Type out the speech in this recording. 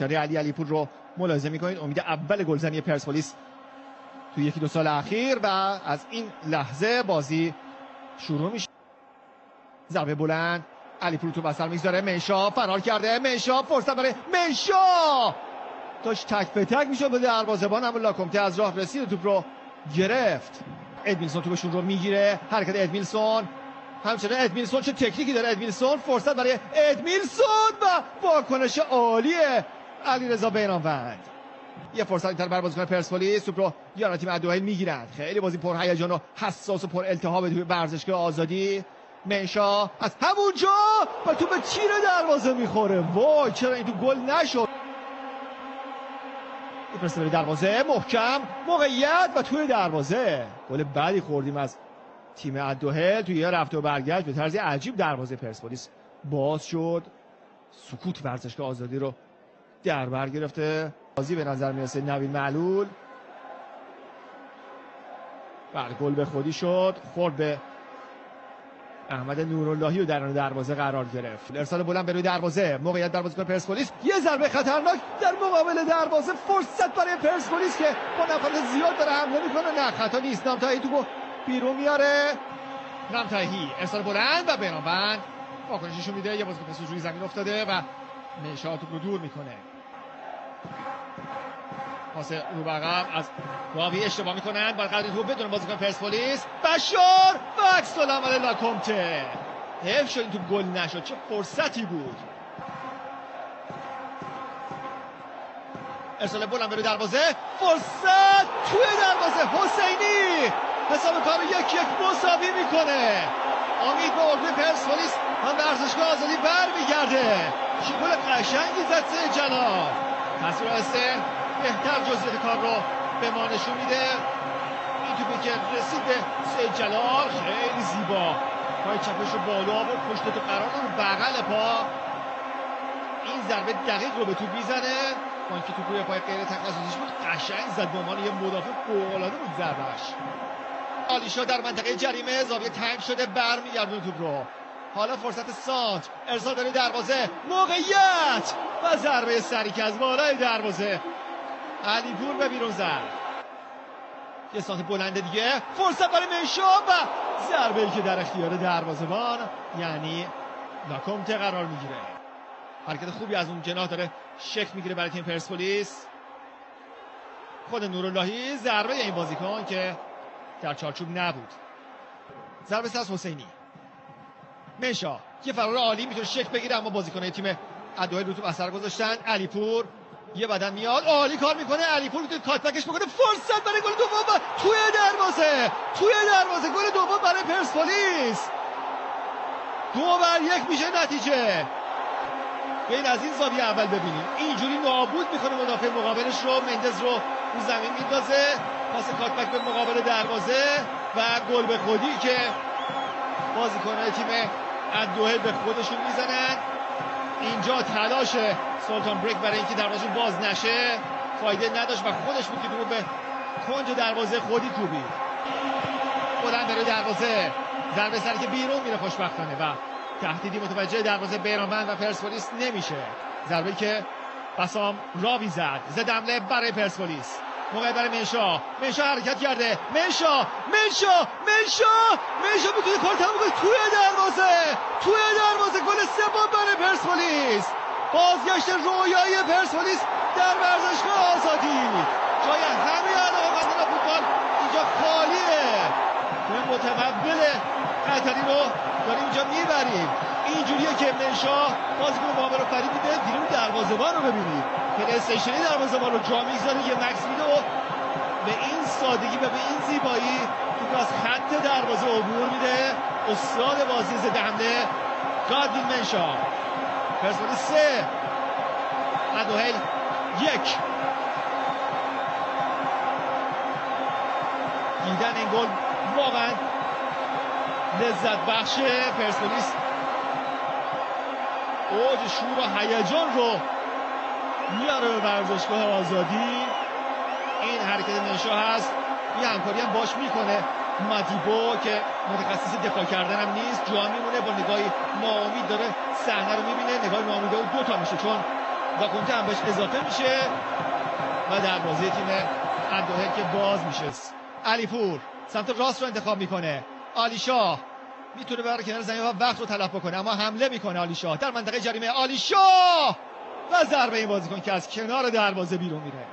چهره علی پور رو ملاحظه میکنید. امید اول گلزنی پرسپولیس توی یکی دو سال اخیر و از این لحظه بازی شروع میشه. ضربه بلند، علی پور تو بسر میگذاره، منشا فرار کرده، منشا فرصت برای منشا، داشت تک به تک میشه به دروازه‌بان، اما لاکومته از راه رسید و توپ رو گرفت. ادمینسون توپشون رو میگیره، حرکت ادمینسون، همچنین ادمینسون چه تکنیکی داره ادمینسون، فرصت برای ادمینسون و واکنش عالیه علیرضا بیرانوند. یه فرصت اینتر بر بازیکن پرسپولیس، توپ رو یاران تیم الدوحیل میگیرند. خیلی بازی پر هیجان و حساس و پر التهاب توی ورزشگاه آزادی. منشا از همونجا و توپ به تیر دروازه میخوره. وای چرا این تو گل نشد. میفرسته به دروازه، محکم، موقعیت و توی دروازه. گل بعدی خوردیم از تیم الدوحیل توی یه رفت و برگشت به طرز عجیب. دروازه پرسپولیس باز شد، سکوت ورزشگاه آزادی رو در بر گرفته. بازی به نظر میرسه نوید معلول، بله گل به خودی شد، خورد به احمد نوراللهی و درون دروازه قرار گرفت. ارسال بلند به روی دروازه، موقعیت در بازیکن پرسپولیس، یه ضربه خطرناک در مقابل دروازه، فرصت برای پرسپولیس که با نفرات زیاد داره حمله میکنه. نه خطا نیست، نامتایی توپو بیرون میاره. نامتایی ارسال بلند و بیرانوند واکنششو میده. یه بازیکن پرسپولیس روی زمین افتاده و منشا توپ رو دور میکنه. پاس رو بقم از راوی اشتباه میکنند، بر قدر توپ بدون بازیکن پرسپولیس، بشار و عکس العمل لاکومته. حیف شد این توپ گل نشد، چه فرصتی بود. ارسال بلند به دروازه، فرصت توی دروازه، حسینی حساب کارو 1-1 مساوی میکنه. امید به اردوی پرسپولیس هم ورزشگاه آزادی برمیگرده. چه گل قشنگی زد سید جلال. تصویر هسته بهتر جزئیات کار رو به ما نشون میده. این توپی که رسید به سید جلال خیلی زیبا، پای چپش رو بالا آورد، پشت تو قرار داد، بغل پا این ضربه دقیق رو به توپ میزنه. با اینکه توپ روی پای غیر تخصصیش بود، قشنگ زد، به عنوان یه مدافع فوق‌العاده بود ضربه‌اش. آلیشا در منطقه جریمه، زاویه تنگ شده، برمیگردونه توپ رو. حالا فرصت سانت، ارسال برای دروازه، موقعیت و ضربه سری که از بالای دروازه علی پور به بیرون زد. یه سانت بلند دیگه، فرصت برای منشا و ضربه‌ای که در اختیار دروازه‌بان یعنی لاکومته قرار میگیره. حرکت خوبی از اون جناح داره شکل میگیره برای تیم پرسپولیس. خود نوراللهی، ضربه این بازیکن که در چارچوب نبود. ضربه از حسینی. منشا یه فرار عالی میتونه شکل بگیره، اما بازیکن‌های تیم الدوحیل رو تو اثر گذاشتن. علی پور یه بدن میاد، عالی کار میکنه. علی پور میتونه کاتبکش بکنه، فرصت برای گل دوم توی دروازه گل دوم برای پرسپولیس. 2-1 میشه نتیجه. ببین از این زاویه اول ببینیم، اینجوری نابود میکنه مدافع مقابلش رو. مندز رو زمین میندازه، پاس کاتبک به مقابل دروازه و گل به خودی که بازیکن‌های تیم الدوحیل به خودشون میزنن. اینجا تلاش سلطان بریک برای اینکه دروازه باز نشه فایده نداشت و خودش بود که رو به کنج دروازه خودی کوبید. بلند برای دروازه، ضربه سری که بیرون میره خوشبختانه و تهدیدی متوجه دروازه بیرانوند و پرسپولیس نمیشه. ضربه‌ای که بسام راوی زد حمله برای پرسپولیس. موقع برای منشا حرکت کرده، منشا میتونه کار تموم کنه. توی دروازه گل سوم برای پرسپولیس. بازگشت رویایی پرسپولیس در ورزشگاه آزادی. جای همه علاقه‌مندان فوتبال اینجا خالیه. ما متقبل قطری رو داریم اینجا میبریم. اینجوریه که منشا بازیکن مقابل رو فریب میده. بیرون دروازه‌بان رو ببینید، پلی استیشنی دروازه‌بان رو جا میگذاره، یه مکس میده و به این سادگی و به این زیبایی توپ از خط دروازه عبور میده. استاد بازی ضد حمله گادوین منشا. پرسپولیس 3 الدوحیل 1. دیدن این گل واقعا لذت بخشه. پرسپولیس اوج شور و هیجان رو میاره به ورزشگاه آزادی. این حرکت منشا هست، یه همکاری هم باش میکنه ماتیبو که متخصص دفاع کردن هم نیست، جا میمونه با نگاهی ناامید داره صحنه رو میبینه. نگاه ناامیده و 2 تا میشه چون داکونته هم بهش اضافه میشه و دروازه تیم اندوه که باز میشه. علیپور سمت راست رو انتخاب میکنه. علی شاه میتونه بره کنار زمین و وقت رو تلف بکنه، اما حمله میکنه علی شاه در منطقه جریمه. علی شاه و ضربه این بازیکن که از کنار دروازه بیرون میره.